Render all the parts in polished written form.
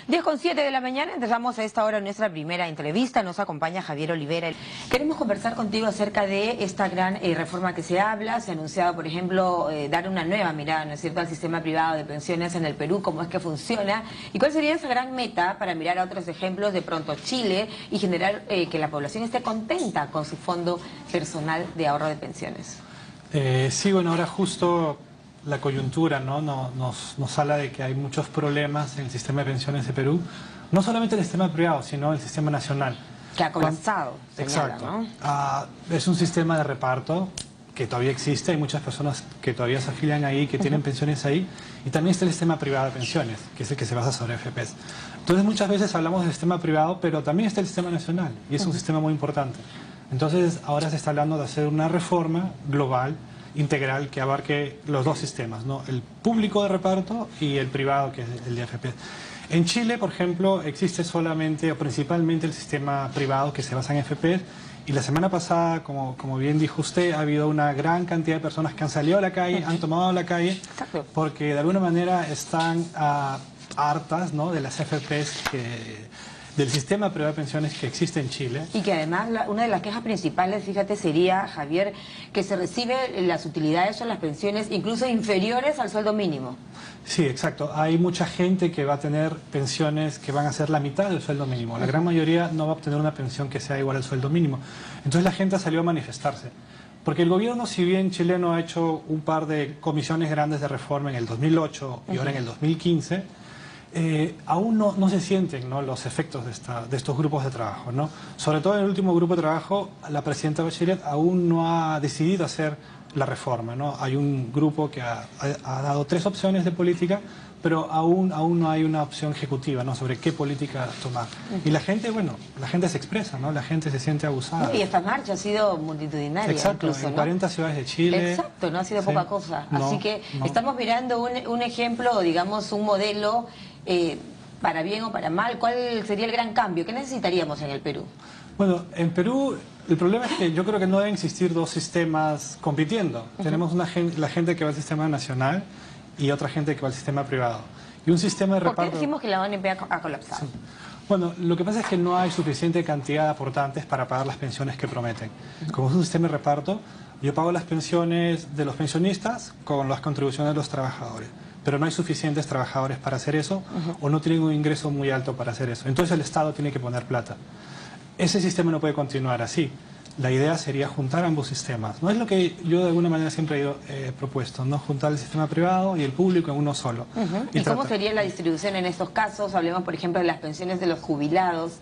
10:07 de la mañana, empezamos a esta hora nuestra primera entrevista. Nos acompaña Javier Olivera. Queremos conversar contigo acerca de esta gran reforma que se habla. Se ha anunciado, por ejemplo, dar una nueva mirada, ¿no es cierto?, al sistema privado de pensiones en el Perú, cómo es que funciona y cuál sería esa gran meta para mirar a otros ejemplos, de pronto Chile, y generar que la población esté contenta con su fondo personal de ahorro de pensiones. Sí, bueno, ahora justo la coyuntura, ¿no? Nos habla de que hay muchos problemas en el sistema de pensiones de Perú, no solamente el sistema privado, sino el sistema nacional. Que ha colapsado, señala, exacto, ¿no? Es un sistema de reparto que todavía existe, hay muchas personas que todavía se afilian ahí, que tienen pensiones ahí, y también está el sistema privado de pensiones, que es el que se basa sobre AFPs. Entonces muchas veces hablamos del sistema privado, pero también está el sistema nacional, y es un sistema muy importante. Entonces ahora se está hablando de hacer una reforma global, integral, que abarque los dos sistemas, ¿no? El público de reparto y el privado, que es el de AFP. En Chile, por ejemplo, existe solamente o principalmente el sistema privado que se basa en AFP, y la semana pasada, como bien dijo usted, ha habido una gran cantidad de personas que han salido a la calle, han tomado la calle, porque de alguna manera están hartas, ¿no?, de las AFPs del sistema privado de pensiones que existe en Chile. Y que además una de las quejas principales, fíjate, sería, Javier, que se recibe las utilidades o las pensiones incluso inferiores al sueldo mínimo. Sí, exacto. Hay mucha gente que va a tener pensiones que van a ser la mitad del sueldo mínimo. La gran mayoría no va a obtener una pensión que sea igual al sueldo mínimo. Entonces la gente salió a manifestarse. Porque el gobierno, si bien chileno ha hecho un par de comisiones grandes de reforma en el 2008 y ahora en el 2015... aún no se sienten, ¿no?, los efectos de estos grupos de trabajo, ¿no? Sobre todo en el último grupo de trabajo, la presidenta Bachelet aún no ha decidido hacer la reforma, ¿no? Hay un grupo que ha dado 3 opciones de política, pero aún no hay una opción ejecutiva, ¿no?, sobre qué política tomar. Y la gente, bueno, la gente se expresa, ¿no? La gente se siente abusada. Y esta marcha ha sido multitudinaria. Exacto, incluso, en ¿no? 40 ciudades de Chile. Exacto, no ha sido poca cosa. No, así que no. estamos mirando un ejemplo, digamos, un modelo, para bien o para mal. ¿Cuál sería el gran cambio? ¿Qué necesitaríamos en el Perú? Bueno, en Perú el problema es que yo creo que no deben existir dos sistemas compitiendo. Tenemos la gente que va al sistema nacional y otra gente que va al sistema privado. Y un sistema de reparto... ¿Por qué decimos que la ONP ha colapsado? Sí. Bueno, lo que pasa es que no hay suficiente cantidad de aportantes para pagar las pensiones que prometen. Como es un sistema de reparto, yo pago las pensiones de los pensionistas con las contribuciones de los trabajadores. Pero no hay suficientes trabajadores para hacer eso, o no tienen un ingreso muy alto para hacer eso. Entonces el Estado tiene que poner plata. Ese sistema no puede continuar así. La idea sería juntar ambos sistemas. No es lo que yo de alguna manera siempre he propuesto, ¿no? Juntar el sistema privado y el público en uno solo. ¿Y cómo sería la distribución en estos casos? Hablemos, por ejemplo, de las pensiones de los jubilados,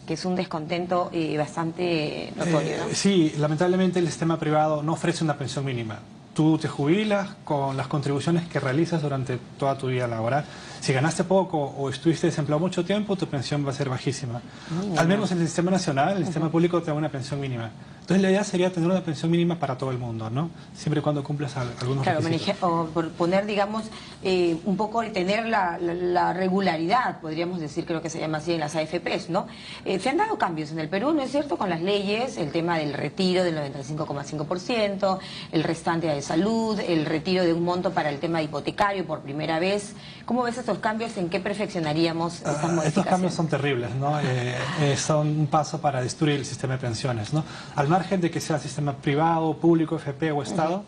que es un descontento bastante notorio, ¿no? Sí, lamentablemente el sistema privado no ofrece una pensión mínima. Tú te jubilas con las contribuciones que realizas durante toda tu vida laboral. Si ganaste poco o estuviste desempleado mucho tiempo, tu pensión va a ser bajísima. Al menos en el sistema nacional, el sistema público te da una pensión mínima. Entonces la idea sería tener una pensión mínima para todo el mundo, ¿no? Siempre y cuando cumplas algunos requisitos. O por poner, digamos, un poco tener la regularidad, podríamos decir, creo que se llama así en las AFPs, ¿no? Se han dado cambios en el Perú, ¿no es cierto?, con las leyes, el tema del retiro del 95,5%, el restante de salud, el retiro de un monto para el tema hipotecario por primera vez. ¿Cómo ves estos cambios? ¿En qué perfeccionaríamos estas modificaciones? Estos cambios son terribles, ¿no? Son un paso para destruir el sistema de pensiones, ¿no? Al margen de que sea sistema privado, público, FP o Estado.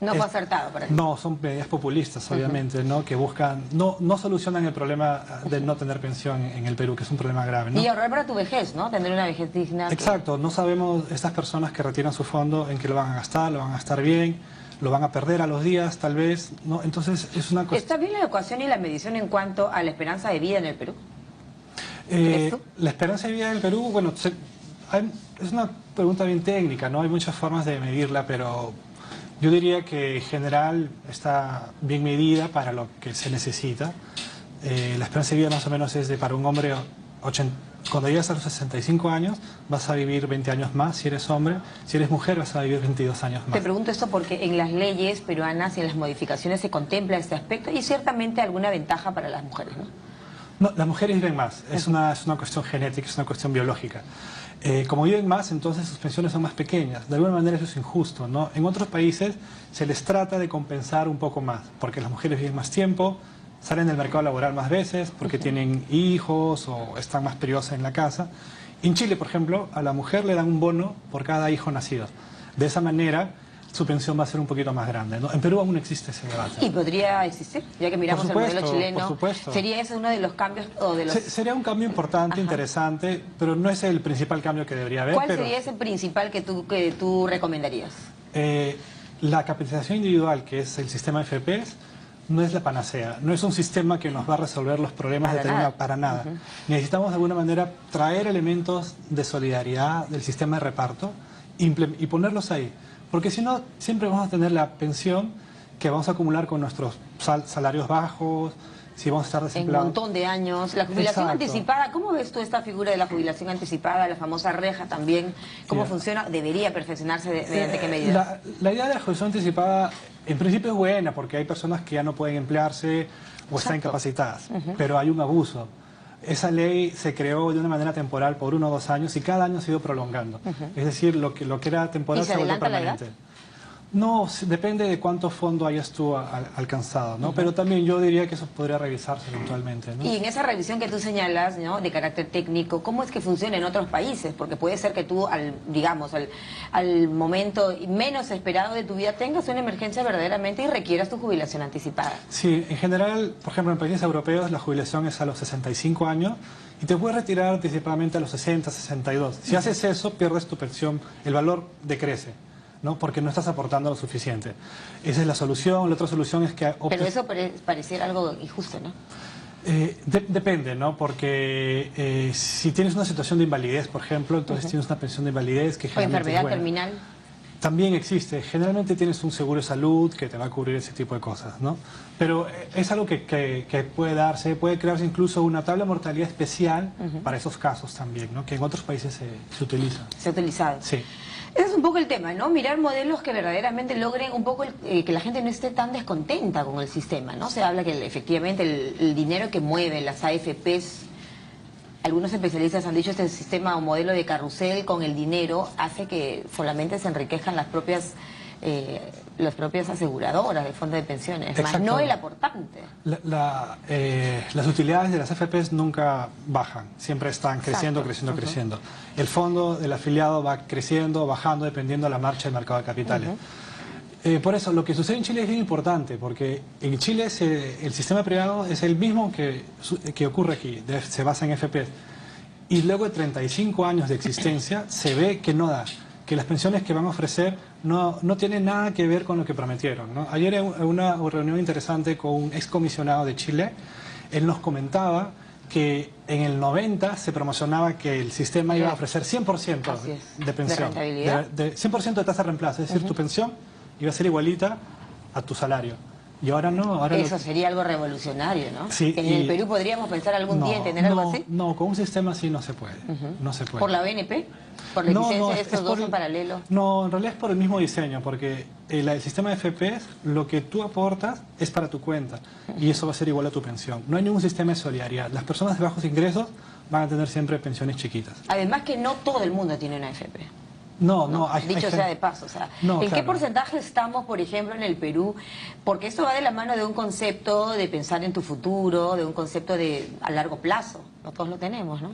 No fue acertado, por ejemplo. No, son medidas populistas, obviamente, ¿no? Que buscan, no solucionan el problema de no tener pensión en el Perú, que es un problema grave, ¿no? Y ahorrar para tu vejez, ¿no? Tener una vejez digna. Exacto, no sabemos estas personas que retiran su fondo en qué lo van a gastar bien, lo van a perder a los días, tal vez, ¿no? Entonces es una cosa... ¿Está bien la ecuación y la medición en cuanto a la esperanza de vida en el Perú? La esperanza de vida en el Perú, bueno, es una pregunta bien técnica, ¿no? Hay muchas formas de medirla, pero yo diría que en general está bien medida para lo que se necesita. La esperanza de vida más o menos es de, para un hombre, cuando llegas a los 65 años vas a vivir 20 años más si eres hombre, si eres mujer vas a vivir 22 años más. Te pregunto esto porque en las leyes peruanas y en las modificaciones se contempla este aspecto y ciertamente alguna ventaja para las mujeres, ¿no? No, las mujeres viven más, es una cuestión genética, es una cuestión biológica. Como viven más, entonces sus pensiones son más pequeñas. De alguna manera eso es injusto, ¿no? En otros países se les trata de compensar un poco más, porque las mujeres viven más tiempo, salen del mercado laboral más veces porque tienen hijos o están más periodos en la casa. En Chile, por ejemplo, a la mujer le dan un bono por cada hijo nacido. De esa manera, su pensión va a ser un poquito más grande, ¿no? En Perú aún no existe ese debate. ¿Y podría existir? Ya que miramos el modelo chileno, por supuesto. ¿sería ese uno de los cambios o de los...? Sería un cambio importante, interesante, pero no es el principal cambio que debería haber. ¿Cuál sería ese principal que tú recomendarías? La capitalización individual, que es el sistema FPs, no es la panacea, no es un sistema que nos va a resolver los problemas para nada. Necesitamos de alguna manera traer elementos de solidaridad del sistema de reparto y ponerlos ahí, porque si no siempre vamos a tener la pensión que vamos a acumular con nuestros salarios bajos, si vamos a estar desempleados. En un montón de años. La jubilación anticipada, ¿cómo ves tú esta figura de la jubilación anticipada, la famosa reja también? ¿Cómo funciona? ¿Debería perfeccionarse mediante qué medidas? La idea de la jubilación anticipada en principio es buena porque hay personas que ya no pueden emplearse o están incapacitadas, pero hay un abuso. Esa ley se creó de una manera temporal por 1 o 2 años y cada año se ha ido prolongando. Es decir, lo que era temporal se vuelve permanente. No, depende de cuánto fondo hayas tú alcanzado, ¿no? Pero también yo diría que eso podría revisarse eventualmente, ¿no? Y en esa revisión que tú señalas, ¿no?, de carácter técnico, ¿cómo es que funciona en otros países? Porque puede ser que tú, al momento menos esperado de tu vida tengas una emergencia verdaderamente y requieras tu jubilación anticipada. Sí, en general, por ejemplo, en países europeos la jubilación es a los 65 años y te puedes retirar anticipadamente a los 60, 62. Si haces eso, pierdes tu pensión, el valor decrece, ¿no? Porque no estás aportando lo suficiente. Esa es la solución. La otra solución es que... Pero eso pareciera algo injusto, ¿no? Depende, ¿no? Porque si tienes una situación de invalidez, por ejemplo, entonces tienes una pensión de invalidez que generalmente o enfermedad terminal. También existe. Generalmente tienes un seguro de salud que te va a cubrir ese tipo de cosas, ¿no? Pero es algo que puede darse, puede crearse incluso una tabla de mortalidad especial para esos casos también, ¿no? Que en otros países se utiliza. Se ha utilizado. Sí. Ese es un poco el tema, ¿no? Mirar modelos que verdaderamente logren un poco que la gente no esté tan descontenta con el sistema, ¿no? Se habla que efectivamente el dinero que mueve las AFPs, algunos especialistas han dicho este sistema o modelo de carrusel con el dinero hace que solamente se enriquezcan las propias aseguradoras de fondos de pensiones, más no el aportante. Las utilidades de las AFPs nunca bajan, siempre están creciendo, creciendo. El fondo del afiliado va creciendo, bajando, dependiendo de la marcha del mercado de capitales. Por eso, lo que sucede en Chile es bien importante, porque en Chile el sistema privado es el mismo que ocurre aquí, se basa en FPs. Y luego de 35 años de existencia, se ve que no da, que las pensiones que van a ofrecer no tienen nada que ver con lo que prometieron, ¿no? Ayer en una reunión interesante con un excomisionado de Chile, él nos comentaba que en el 90 se promocionaba que el sistema iba a ofrecer 100% de pensión, de 100% de tasa de reemplazo, es decir, tu pensión iba a ser igualita a tu salario. Y ahora no. Eso sería algo revolucionario, ¿no? Sí, en el Perú podríamos pensar algún día en tener algo así. No, con un sistema así no se puede. No se puede. ¿Por la BNP? ¿Por la existencia de estos dos en paralelo? No, en realidad es por el mismo diseño, porque el sistema de FPs, lo que tú aportas es para tu cuenta y eso va a ser igual a tu pensión. No hay ningún sistema de solidaridad. Las personas de bajos ingresos van a tener siempre pensiones chiquitas. Además que no todo el mundo tiene una AFP. Dicho sea de paso, o sea, ¿en qué porcentaje estamos, por ejemplo, en el Perú? Porque esto va de la mano de un concepto de pensar en tu futuro, de un concepto a largo plazo. No todos lo tenemos, ¿no?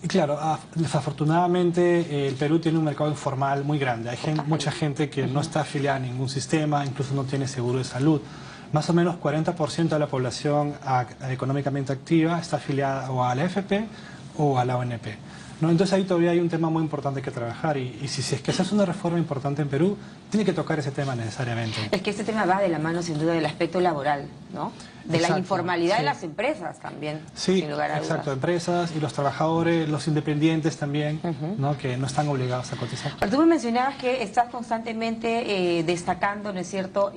Claro, desafortunadamente el Perú tiene un mercado informal muy grande. Hay mucha gente que no está afiliada a ningún sistema, incluso no tiene seguro de salud. Más o menos 40% de la población económicamente activa está afiliada o a la AFP o a la ONP, ¿no? Entonces ahí todavía hay un tema muy importante que trabajar y si es que se hace una reforma importante en Perú, tiene que tocar ese tema necesariamente. Es que este tema va de la mano sin duda del aspecto laboral, ¿no? De la informalidad de las empresas también, sin lugar a dudas. Exacto, empresas y los trabajadores, los independientes también, ¿no? Que no están obligados a cotizar. Pero tú me mencionabas que estás constantemente destacando, ¿no es cierto?,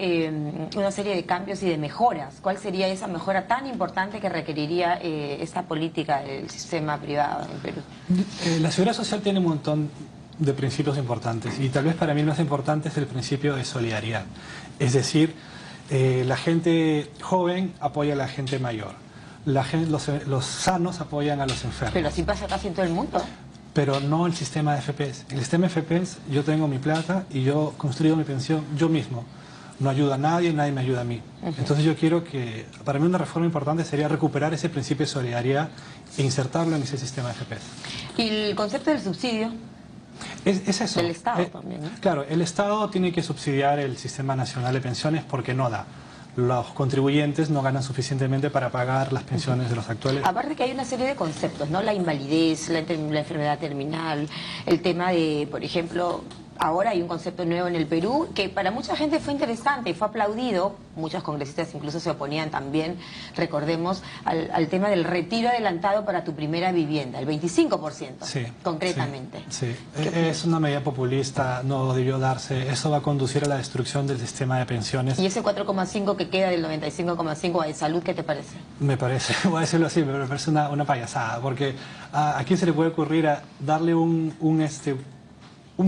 una serie de cambios y de mejoras. ¿Cuál sería esa mejora tan importante que requeriría esta política del sistema privado en Perú? La seguridad social tiene un montón de principios importantes y tal vez para mí el más importante es el principio de solidaridad. Es decir, la gente joven apoya a la gente mayor, los sanos apoyan a los enfermos. Pero así pasa casi en todo el mundo. Pero no el sistema de FPs. En el sistema de FPs yo tengo mi plata y yo construyo mi pensión yo mismo. no ayuda a nadie, nadie me ayuda a mí. Entonces yo quiero que, para mí una reforma importante sería recuperar ese principio de solidaridad e insertarlo en ese sistema de FPs. Y el concepto del subsidio. Es eso. Del Estado también, ¿no? Claro, el Estado tiene que subsidiar el Sistema Nacional de Pensiones porque no da. Los contribuyentes no ganan suficientemente para pagar las pensiones de los actuales. Aparte que hay una serie de conceptos, ¿no? La invalidez, la enfermedad terminal, el tema de, por ejemplo, ahora hay un concepto nuevo en el Perú que para mucha gente fue interesante y fue aplaudido. Muchos congresistas incluso se oponían también, recordemos, al tema del retiro adelantado para tu primera vivienda, el 25%, sí, concretamente. Sí, es una medida populista, no debió darse. Eso va a conducir a la destrucción del sistema de pensiones. ¿Y ese 4,5 que queda del 95,5 de salud, qué te parece? Me parece, voy a decirlo así, me parece una payasada, porque ¿a quién se le puede ocurrir a darle un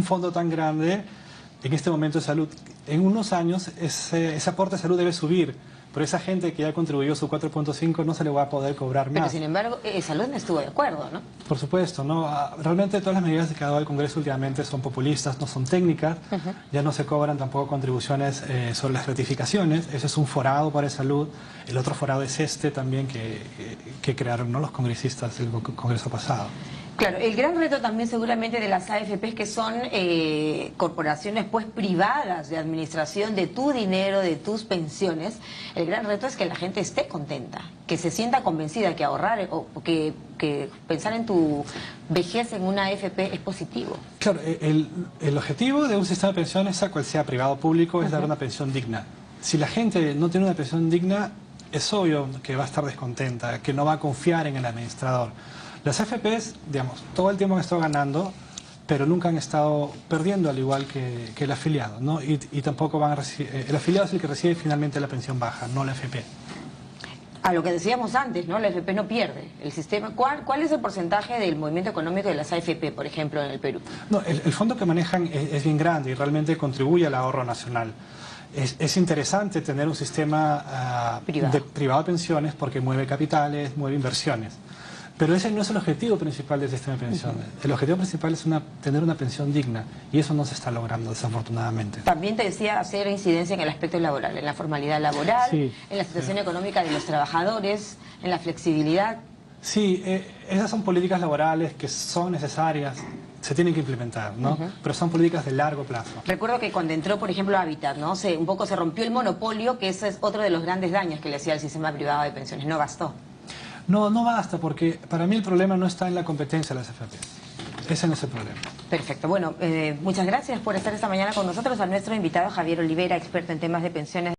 fondo tan grande en este momento de salud? En unos años ese aporte de salud debe subir, pero esa gente que ya contribuyó su 4.5 no se le va a poder cobrar más. Pero sin embargo, salud no estuvo de acuerdo, ¿no? Por supuesto, ¿no? Realmente todas las medidas que ha dado el Congreso últimamente son populistas, no son técnicas, ya no se cobran tampoco contribuciones sobre las gratificaciones, ese es un forado para salud, el otro forado es este también que crearon, ¿no?, los congresistas del Congreso pasado. Claro, el gran reto también seguramente de las AFPs, que son corporaciones pues privadas de administración de tu dinero, de tus pensiones, el gran reto es que la gente esté contenta, que se sienta convencida que ahorrar o que pensar en tu vejez en una AFP es positivo. Claro, el objetivo de un sistema de pensiones, sea cual sea privado o público, es dar una pensión digna. Si la gente no tiene una pensión digna, es obvio que va a estar descontenta, que no va a confiar en el administrador. Las AFPs, digamos, todo el tiempo han estado ganando, pero nunca han estado perdiendo, al igual que el afiliado, ¿no? Y tampoco van a recibir, el afiliado es el que recibe finalmente la pensión baja, no la AFP. A lo que decíamos antes, ¿no? La AFP no pierde. El sistema, ¿cuál es el porcentaje del movimiento económico de las AFP, por ejemplo, en el Perú? No, el fondo que manejan es bien grande y realmente contribuye al ahorro nacional. Es interesante tener un sistema privado de pensiones porque mueve capitales, mueve inversiones. Pero ese no es el objetivo principal del sistema de pensiones. El objetivo principal es tener una pensión digna y eso no se está logrando, desafortunadamente. También te decía hacer incidencia en el aspecto laboral, en la formalidad laboral, sí, en la situación económica de los trabajadores, en la flexibilidad. Sí, esas son políticas laborales que son necesarias, se tienen que implementar, ¿no? Pero son políticas de largo plazo. Recuerdo que cuando entró, por ejemplo, Hábitat, ¿no? Un poco se rompió el monopolio, que ese es otro de los grandes daños que le hacía al sistema privado de pensiones. No bastó. No basta, porque para mí el problema no está en la competencia de las AFPs. Ese no es el problema. Perfecto. Bueno, muchas gracias por estar esta mañana con nosotros. A nuestro invitado Javier Olivera, experto en temas de pensiones.